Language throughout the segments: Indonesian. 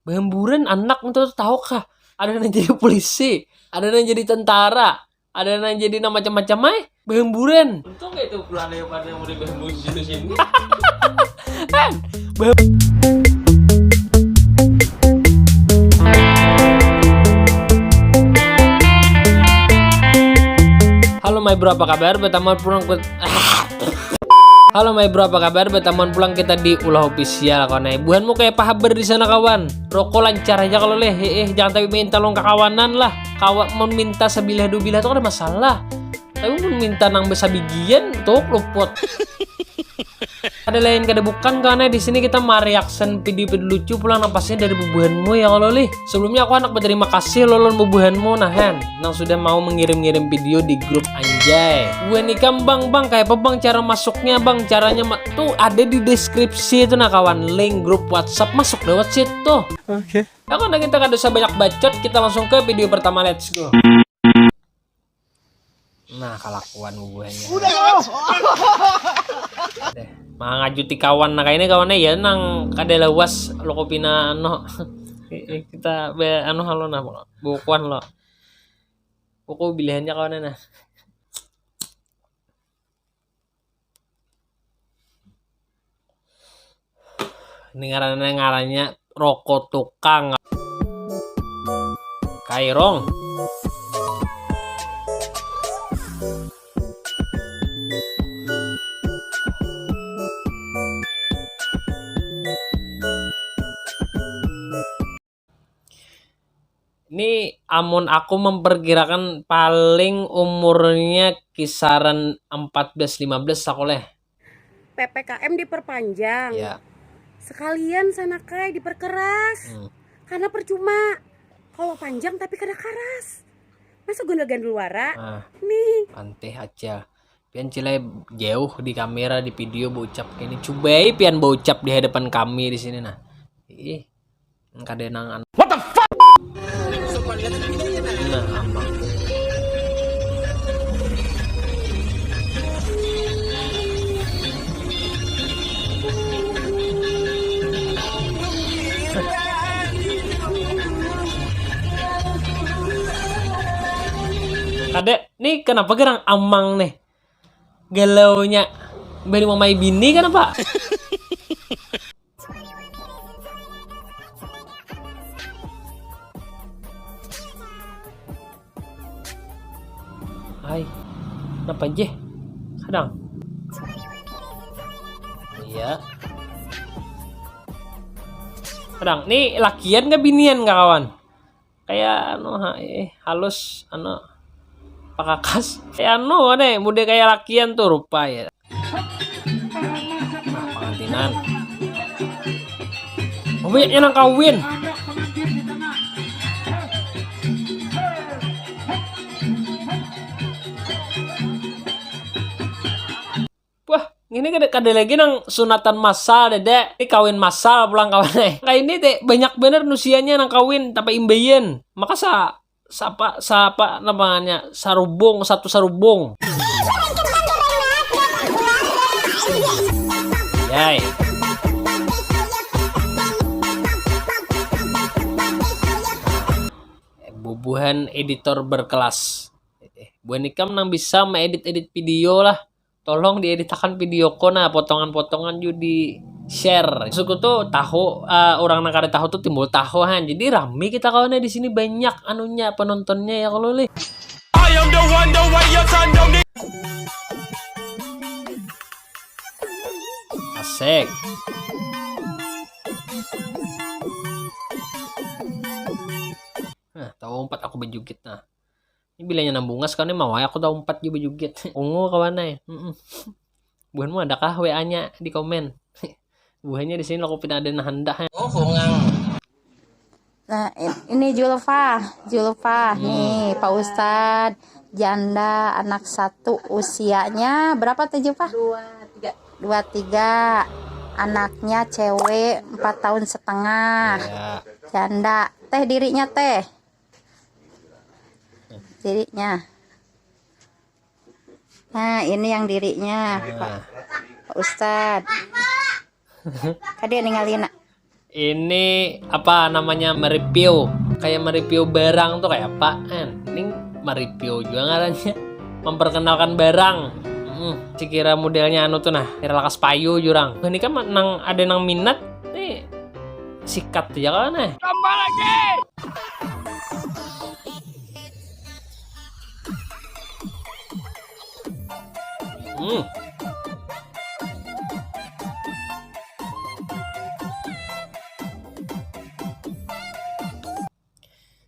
Berhamburan anak itu tahukah? Ada yang jadi polisi, ada yang jadi tentara, ada yang jadi nama macam-macam berhamburan. Untung gak itu pulang pada yang udah berhamburan di sini. Kan? Halo my bro, apa kabar? Bertamuan pulang ke Halo my bro, apa kabar? Bertamuan pulang kita di Ulah Official kawan. Buhanmu kayak pahaber di sana kawan. Rokok lancar aja kalau leh. Jangan tapi minta long kekawanan lah. Kawan meminta sebilah dua bilah itu ada masalah. Tapi meminta nang besabigian tuh luput. Ada lain kada bukan karena di sini kita mereaction video-video lucu pulang napasnya dari bubuhanmu ya kalau lih. Sebelumnya aku anak berterima kasih lolon bubuhanmu nahan nang sudah mau mengirim-ngirim video di grup anjay. Gue nikam bang kayak apa bang cara masuknya bang, caranya tuh ada di deskripsi itu nah kawan, link grup WhatsApp masuk lewat situ. Oke. Nah, kita kada usah banyak bacot, kita langsung ke video pertama, let's go. Nah, kelakuan bubuhannya. Udah. Mangajuti kawan nah kayaknya kawannya ya nang kada lawas lo kopina ano. Kita be anu halo nah bukuan lo. Buku pilihannya kawannya nah. Ini ngarannya rokok tukang. Kairong. Ini amun aku memperkirakan paling umurnya kisaran 14-15 sekolah. PPKM diperpanjang. Ya. Sekalian sana kai diperkeras. Karena percuma kalau panjang tapi kada karas. Masa guna-gana luara? Nih. Panteh aja. Pian cilai jauh di kamera di video bocap ini. Cobai pian bocap di hadapan kami di sini nah. Ih. Kada nang. What the fuck? Nah, aman. Kadek, nih kenapa gerang amang nih? Galaunya beri mamai bini kenapa? Hai, kenapa aja? Kadang. Iya. Kadang, nih lakian nggak binian nggak kawan? Kayak anu halus anu pakakas. Kayak anu nih, muda kayak lakian tuh rupa ya. Nah, pengantinan. Oh, banyaknya nang kawin. Ini kada lagi nang sunatan massal dedek. Ini kawin massal pulang kawan. Kayak ini teh banyak bener nusianya nang kawin tanpa imbayan. Maka sapa namanya sarubong, satu sarubong. Yay. Bubuhan editor berkelas. Buan ikam nang bisa mengedit video lah. Tolong dieditakan video ko nah potongan-potongan juga di share. Suku tuh tahu orang nakare tahu tuh timbul tahuan. Jadi rame kita kawannya di sini banyak anunya penontonnya ya kalau li. Asik. Nah, tahu 4 aku berjugit nah. Ini bilangnya nambungas kan mau aku tahu 4 juga berjugit. Ungu kawannya. Buhanmu adakah WA-nya di komen? Buahnya di sini aku pindah ada hendak. Oh, kongang. Nah, ini Julfa nih Pak Ustadz, janda, anak 1, usianya berapa tuh Julfa? 23. Anaknya cewek 4 tahun setengah. Ya. Janda. Teh dirinya teh. Dirinya. Nah, ini yang dirinya, Pak Ustadz. Tadi ninggalin nak. Ini apa namanya, mereview. Kayak mereview barang tuh kayak apaan? Ini mereview juga ngarannya. Memperkenalkan barang. Cikira modelnya anu tuh nah, kira lakas payu jurang. Ini kan nang ada nang minat nih. Sikat ya kan nah. Tambah lagi.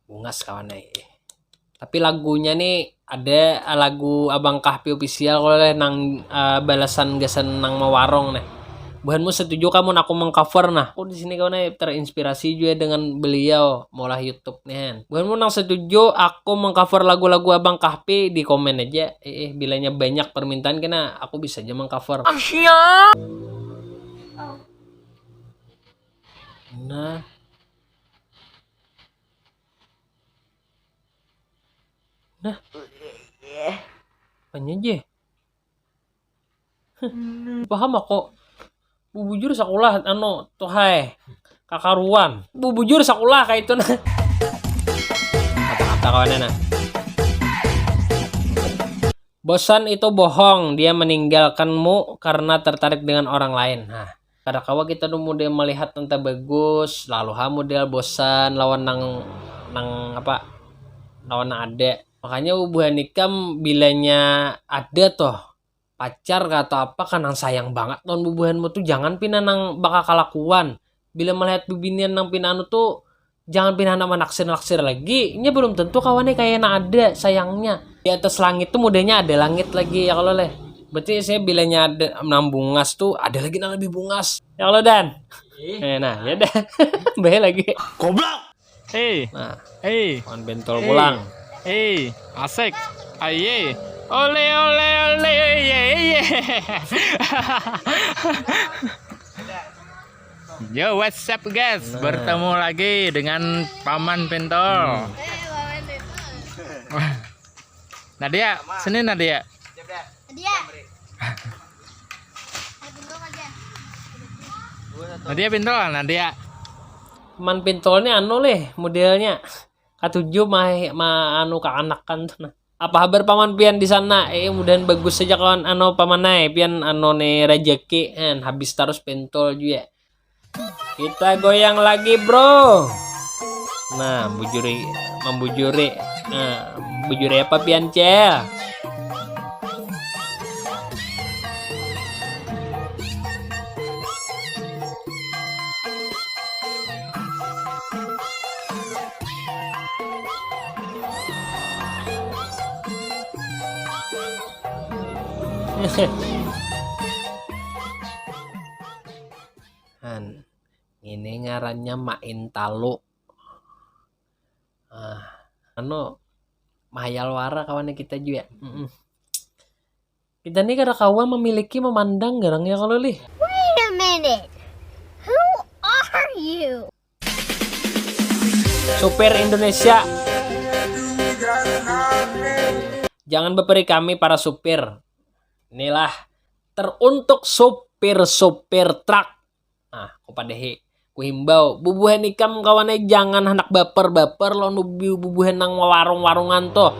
Bungas kawan nih. Tapi lagunya nih ada lagu Abang Kahpi official kalau nang balasan gasan nang mawarong nih. Buhanmu setuju kamu aku mengcover nah. Aku di sini kawan terinspirasi juga dengan beliau molah YouTube nih. Buhanmu nang setuju aku mengcover lagu-lagu Abang Kahpi di komen aja. Bilanya banyak permintaan kena aku bisa aja mengcover. Asyik. Nah. Nah. Apanya aja? Paham aku. Bubujur sakulah anu tuh hai kakaruan. Bubujur sakulah kayak itu nah. Kata-kata kawannya nah. Bosan itu bohong, dia meninggalkanmu karena tertarik dengan orang lain. Nah, kada kawa kita tuh model melihat tentang bagus, lalu model bosan lawan nang apa? Lawan nang ada. Makanya hubungan nikam bilanya ada toh pacar atau apa kan nang sayang banget non bubuhanmu tuh jangan pindah nang bakal kalakuan. Bila melihat bibinian nang pinanu tuh jangan pindah nama naksir lagi. Ini belum tentu kawannya kayak na ada sayangnya. Di atas langit tuh mudahnya ada langit lagi ya kalau leh. Berarti saya bilanya ada nang bungas tuh ada lagi nang lebih bungas. Ya kalau Dan. Nah, ya dah. Bahaya lagi. Goblok. Nah, Kawan bentol pulang. Asik. Aye. Ole ole ole ye. Yo, what's up guys? Bertemu lagi dengan Paman Pentol. Nadia, sini Nadia. Nadia Pentol, Nadia. Man pentolnya anu leh modelnya. Katujuh mah anu kaanakan tuh nah. Apa kabar paman pian di sana? Mudahan bagus saja kawan anu pamanai pian anu ne rejeki habis terus pentol juga. Kita goyang lagi, bro. Nah, membujuri. Nah, bujuri apa pian cel? Ini ngarannya main talo. Anu mahayal wara kawannya kita juga. Kita nih kada kawan memiliki memandang garangnya kalau lih. Wait a minute. Who are you? Supir Indonesia. Jangan baperi kami para supir. Inilah teruntuk supir truk. Nah, kupadehi ku himbau bubuhan ikam kawannya jangan hendak baper lo bubuhan nang warung-warungan tuh.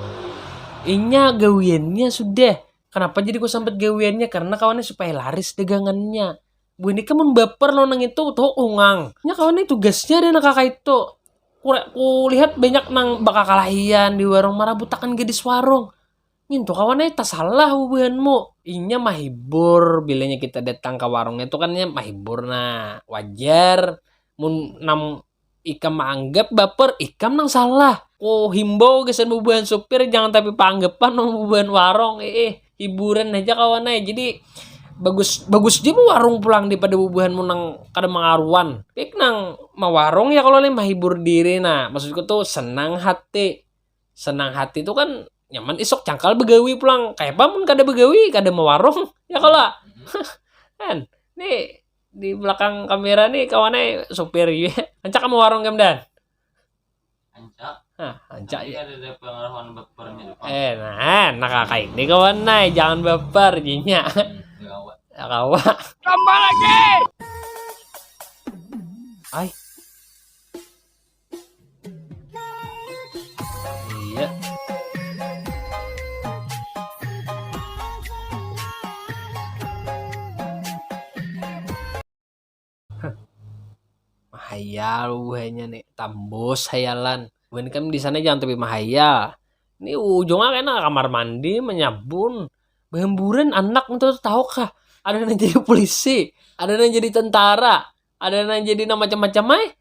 Inya gawiannya sudah. Kenapa jadi ku sampai gawiannya? Karena kawannya supaya laris dagangannya. Bu ini kamu baper lo nang itu tuh ungang. Nya kawannya tugasnya ada kakak itu. Ku lihat banyak nang bakal kalahian di warung marabutakan gadis warung. Ngintu kawannya tak salah hubunganmu. Inya mahibur bilanya kita datang ke warungnya itu kan mahibur nah wajar. Mun nam ikam menganggap baper ikam nang salah. Himbau gesan hubungan supir jangan tapi panggapan nang hubungan warung. Hiburan aja kawannya. Jadi bagus dia mau warung pulang daripada hubunganmu nang kada mengaruan. Kayak nang mawarung ya kalau mahibur diri nah. Maksudku tuh senang hati. Senang hati itu kan nyaman isok cangkal begawi pulang kayak apa mun kada begawi kada mau warung ya kalau kan nih di belakang kamera nih kawannya supir ya ancak kamu warung kem Dan ancak ya ada pengarahan bapernya nah kakak ini kawan naik jangan baper jinya ya kawan tambah lagi Ay. Iya. Mahayal buahnya nih, tambos hayalan. Bukan kan di sana jangan tapi mahayal. Ini ujungnya kena kamar mandi menyabun. Berhamburan anak untuk tahu kah? Ada yang jadi polisi, ada yang jadi tentara, ada yang jadi nama macam-macam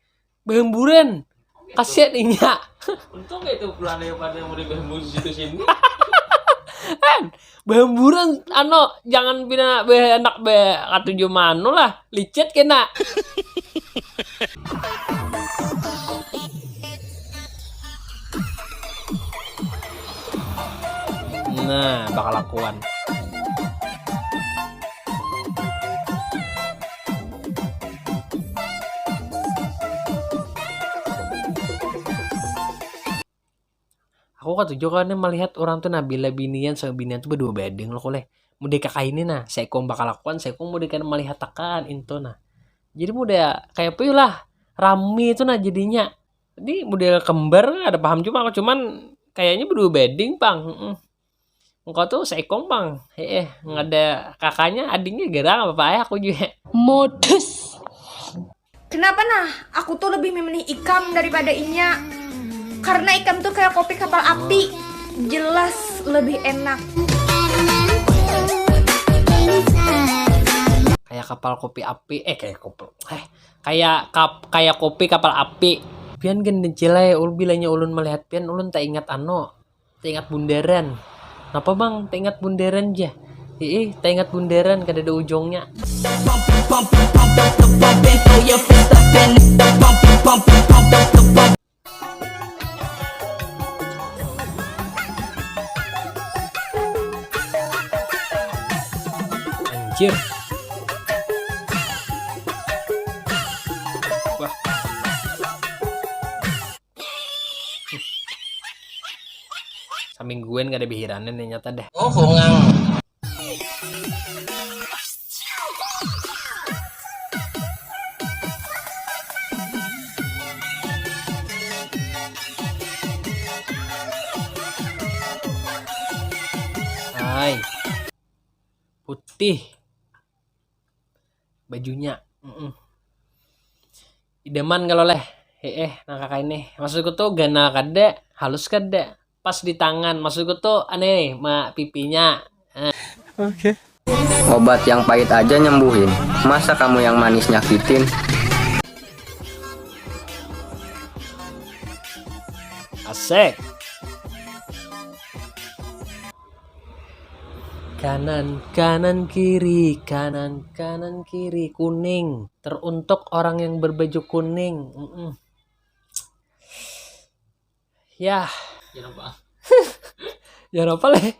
berhamburan. Kasihan inya. Untung gak itu pelan yang pada yang mau dibahas situ sini. Kan berhamburan jangan bina anak katujuh manu lah, licet kena. Nah, bakal lakuan. Aku katujukannya melihat orang tuh Nabila binian sama binian tuh berdua bedeng loh koleh. Mudah kakak ini nah, saya kong bakal lakukan, saya kong mudah kan melihat takan itu nah. Jadi mudah kayak apa lah, rame itu nah jadinya. Jadi model kembar ada paham cuma aku cuman kayaknya berdua bedeng bang. Engkau tuh seekong bang, nggak ada kakaknya, adiknya gerang apa ya aku juga. Modus. Kenapa nah? Aku tuh lebih memilih Ikam daripada Inya. Karena Ikam tuh kayak kopi kapal api, jelas lebih enak. Kayak kapal kopi api, kayak kopi kapal api. Pian gende jelai, ulun bilangnya ulun melihat pian, ulun tak ingat tak ingat bundaran. Kenapa bang? Tak ingat bundaran aja. Tak ingat bundaran, kada ada ujungnya. Anjir. Wah. Samingguan gak ada bihirannya nih nyata deh. Oh, bungang. Hai. Putih. Bajunya. Idaman kalau leh. Nah kakak ini. Maksudku tuh gana kada, halus kada. Pas di tangan, maksudku tuh aneh pipinya. Oke. Obat yang pahit aja nyembuhin. Masa kamu yang manis nyakitin? Asik. Kanan kanan kiri, kanan kanan kiri, kuning. Teruntuk orang yang berbaju kuning. Ya. Ya apa leh?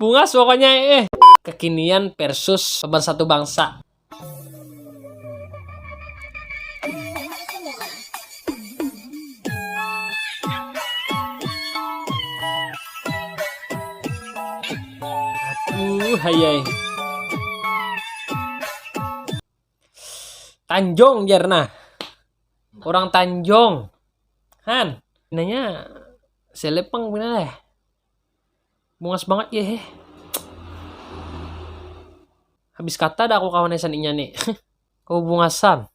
Bungas pokoknya Kekinian versus pemersatu bangsa. Hayai. Tanjung Jerna. Orang Tanjung. Han. Nanya selepang bener ya. Bungas banget ya. Habis kata dah aku kawan inya nih. Kau bungasan.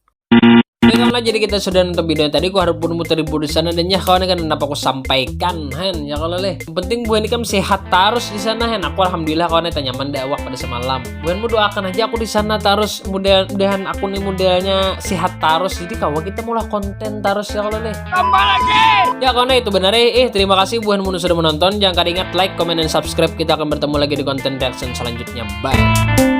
Karena jadi kita sudah nonton video tadi, aku harap pun muter di sana dan ya kawan kan kenapa aku sampaikan ya kalau leh. Yang penting buan ini kan sehat terus di sana Aku alhamdulillah kawan tanya manda awak pada semalam. Buanmu doakan aja aku di sana terus mudah-mudahan aku nih modelnya sehat terus. Jadi kawan kita mulai konten terus ya kalau leh. Tambah lagi. Ya kawan itu benar terima kasih buanmu sudah menonton. Jangan ingat like, comment dan subscribe. Kita akan bertemu lagi di konten reaction selanjutnya. Bye.